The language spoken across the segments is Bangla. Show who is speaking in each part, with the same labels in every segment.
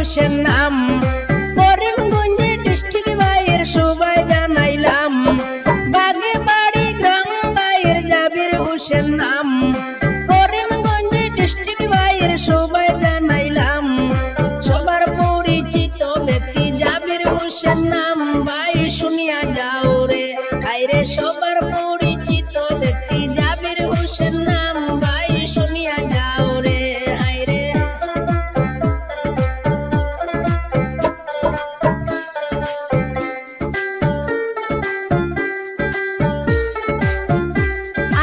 Speaker 1: হোসেন নাম করিমগঞ্জে ডিস্ট্রিক্ট ভাইয়ের সবাই জানাইলাম বাগে বাড়ি গ্রাম ভাইয়ের জাবির হোসেন নাম করিমগঞ্জে ডিস্ট্রিক্ট ভাইয়ের সবাই জানাইলাম সবার পরিচিত ব্যক্তি জাবির হোসেন নাম ভাই শুনিয়া যাও রে আইরে সবার পরিচিত ব্যক্তি জাবির হোসেন নাম ভাই শুনিয়া যাও রে আইরে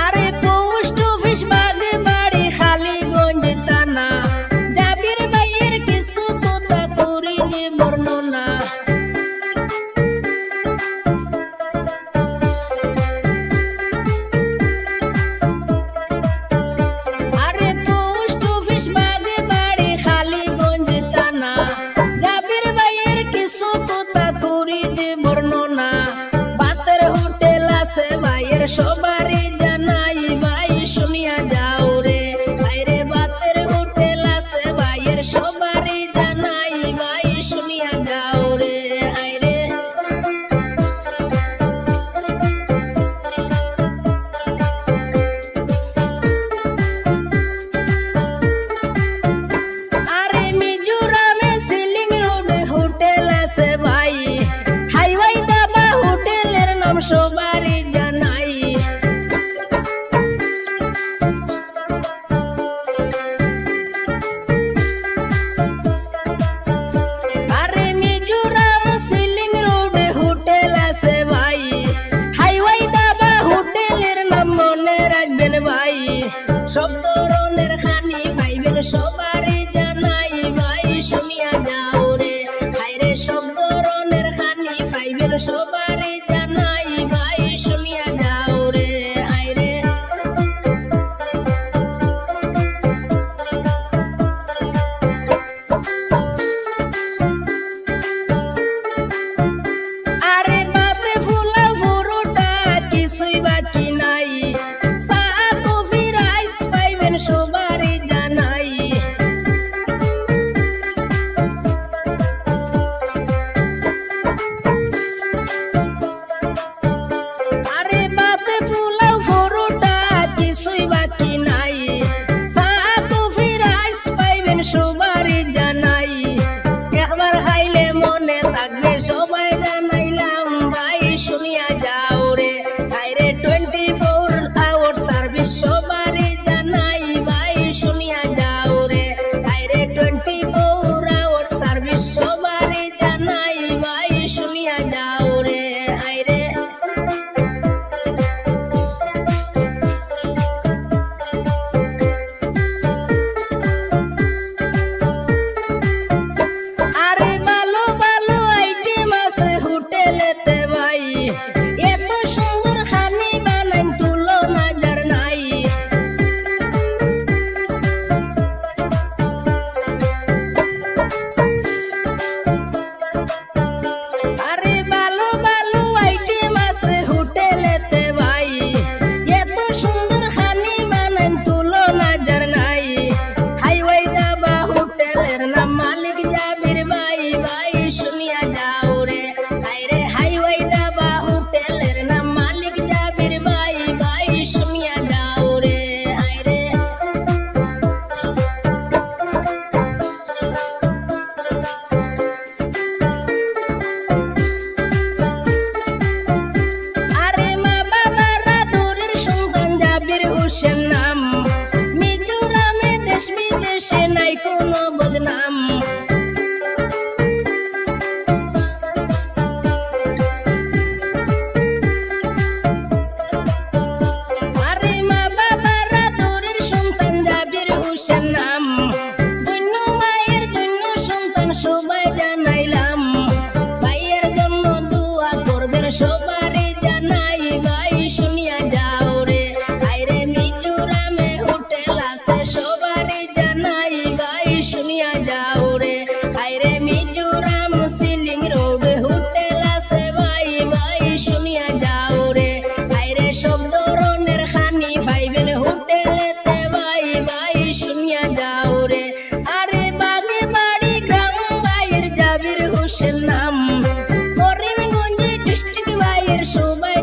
Speaker 1: আরে পোস্ট অফিস বাগে বাড়ি খালিগঞ্জ থানা জাবির ভাইয়ের কিছু কথা করি যে বর্ণনা আরে পোস্ট অফিস বাগে বাড়ি খালিগঞ্জ থানা জাবির ভাইয়ের কিছু কথা করি যে বর্ণনা বাতের হোটেল আছে ভাইয়ের সবারই জানাই ভাই শুনিয়া যাও রে আইরে বাতের হোটেল আছে ভাইয়ের সবারই জানাই ভাই শুনিয়া যাও রে আইরে আরে মিজোরামে সিলিং রোডে হোটেল আছে ভাই হাইওয়ে দাবা হোটেলের নাম সবারই জানাই আরে মিজোরাম সিলিং রোডে হোটেল আছে ভাই হাইওয়ে দাবা হোটেলের নাম মনে রাখবেন ভাই সব ধরনের খানি পাইবেন সবারই জানাই ভাই শুনিয়া যাও রে আইরে সব ধরনের খানি পাইবেন সবারই জানাই ভাই শুনিয়া যাও রে আইরে আরে বাতে ফুলা পুরোটা কিছুই বাকি নাই চা কফি রাইস পাইবেন সবারই জানাই আরে বাতে ফুলা পুরোটা কিছুই বাকি নাই চা কফি রাইস পাইবেন সবারই জানাই একবার খাইলে মনে থাকবে সবাই জানাইলাম ভাই শুনিয়া যাও রে আইরে 24 আওয়ার সার্ভিস সবারই জানাই ভাই শুনিয়া যাও রে আইরে 24 আওয়ার সার্ভিস সবারই জানাই ভাই শুনিয়া যাও রে আইরে আরে ভালো ভালো আইটেম আছে হোটেলেতে ভাই এত সুন্দর খানি বানাই তুলনা যার নাই আরে ভালো ভালো আইটেম আছে হোটেলেতে ভাই এত সুন্দর খানি বানাই তুলনা যার নাই হাইওয়ে দাবা হোটেলের নাম মালিক জাবির ভাই ভাই শুনিয়া যাও রে আইরে হাইওয়ে দাবা হোটেলের নাম মালিক জাবির ভাই ভাই শুনিয়া যাও রে আইরে আরে মা বাবারা দূরের সন্তান জাবির হোসেন নাম মিজোরামে দেশ বিদেশে নাই কোনো বদনাম আরে মা বাবারা দূরের সন্তান জাবির হোসেন নাম ধন্য মায়ের ধন্য সন্তান সবাই জানাইলাম ভাইয়ের জন্য দোয়া করবেন সবারই জানাই ভাই শুনিয়া যাও রে আইরে মিজোরামে হোটেল আছে সবারই জানাই ভাই শুনিয়া যাও রে আইরে মিজোরাম সিলিং রোডে হোটেল আছে ভাই ভাই শুনিয়া যাও রে আইরে সব ধরনের খানি পাইবেন হোটেলেতে ভাই ভাই শুনিয়া যাও মায়ের সবাই